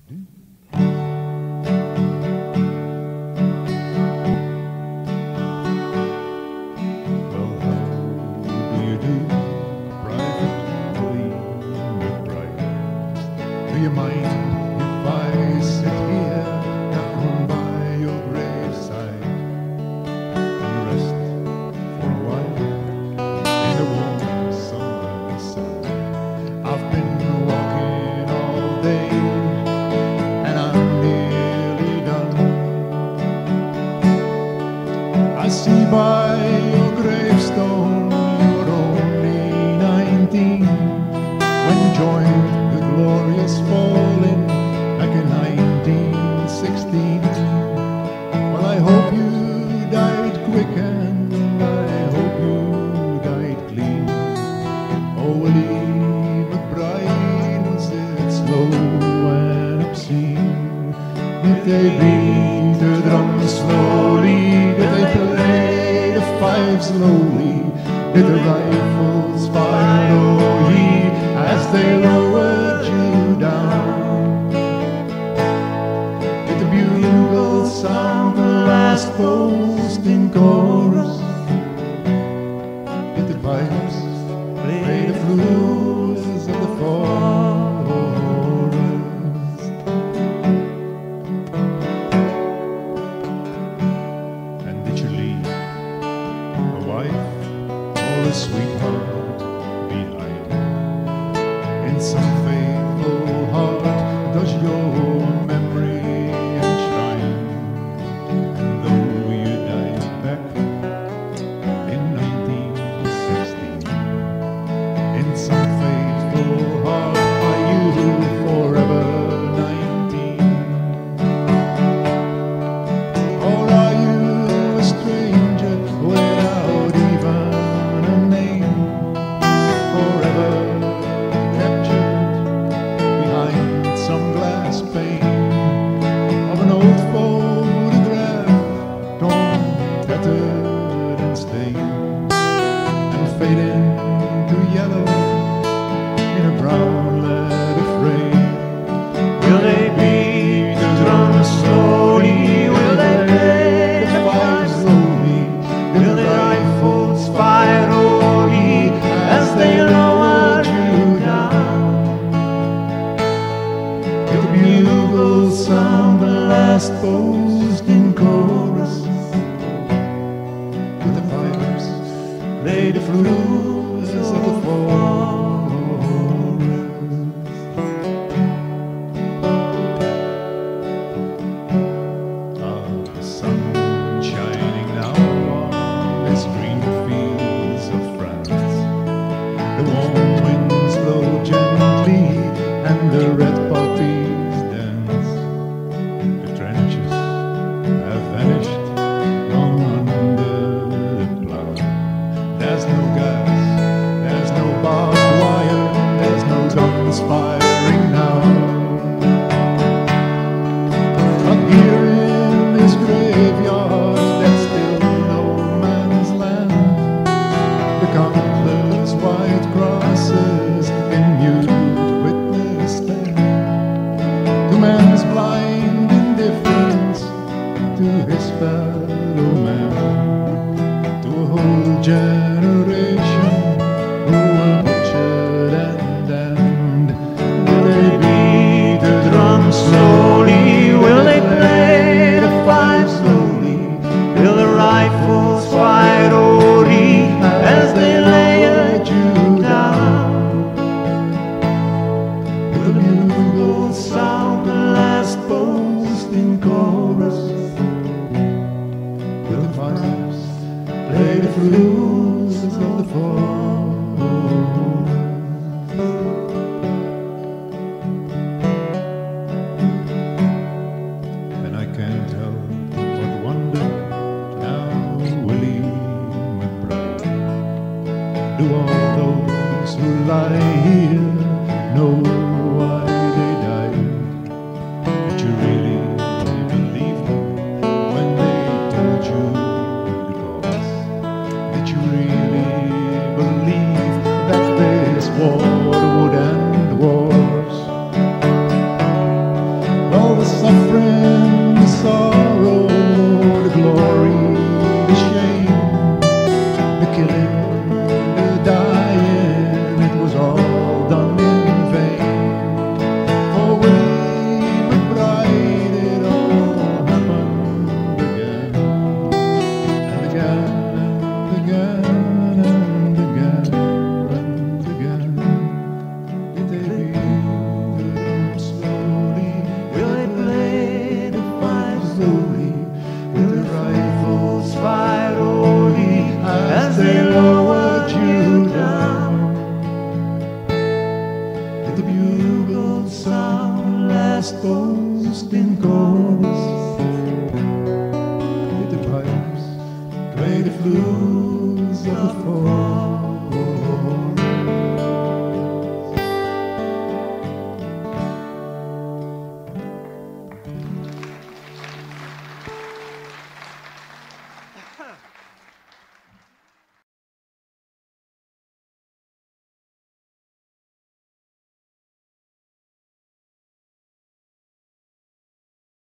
Do you mind if I sit here down by your graveside and rest for a while in the warm summer sun? I've been walking all day and I'm nearly done. I see by your gravestone you're only 19 when you joined the glorious falling back in 1916. Well, I hope you died quick and I hope you died clean. Oh, Willie McBride, was it slow and obscene? Did they beat the drum slowly? Did they play the five slowly? Did the rifles fire, oh ye, as they lowered you down? Did the bugles sound the last post in chorus? Did the pipes play the blues of the forest? And did you leave a wife or a sweetheart behind? In some faithful heart does your memory enshrine? And though you died back in 1916, in some faithful heart are you forever 19? Or are you a stranger without even a name, forever some glass pane of an old photograph, torn, tattered and stained, and fading to yellow in a brown leather frame? Will they beat the drum slowly? Will they play the five slowly? Will the rifles fire over ye as they lowered you down? Did the bugles sound the last post in chorus? Did the pipes play the blues of the forest? The sun shining now on this green fields of France. The warm winds blow gently and the red poppies dance. The trenches have vanished long under the plough. There's no gas, there's no barbed wire, there's no guns firing now. But here in this graveyard there's still no man's land. The countless white crosses in mute witness stand to man's blind indifference to his fellow man, to a whole generation who were butchered and damned. Will they beat the drum slowly? Will they play the five slowly? Will the rifles fire only as they layered you down? Will the bugles sound the last post in chorus? Will the pipes play the blues of the forest? And I can't help but wonder now, Willie McBride, do all those who lie here know why they died? Did you really believe them when they told you the cause? Did you really believe suffering, the sorrow, the glory, the shame, the killing, the dying, it was all done in vain. For Willie McBride, it all happened again, and again, and again, and again, and again. Did they beat the drum slowly? Will they play the fife slowly? Will the rifles fire only as they lowered you down? Did the bugle sound last post in chorus? Did the pipes play the blues of the fall?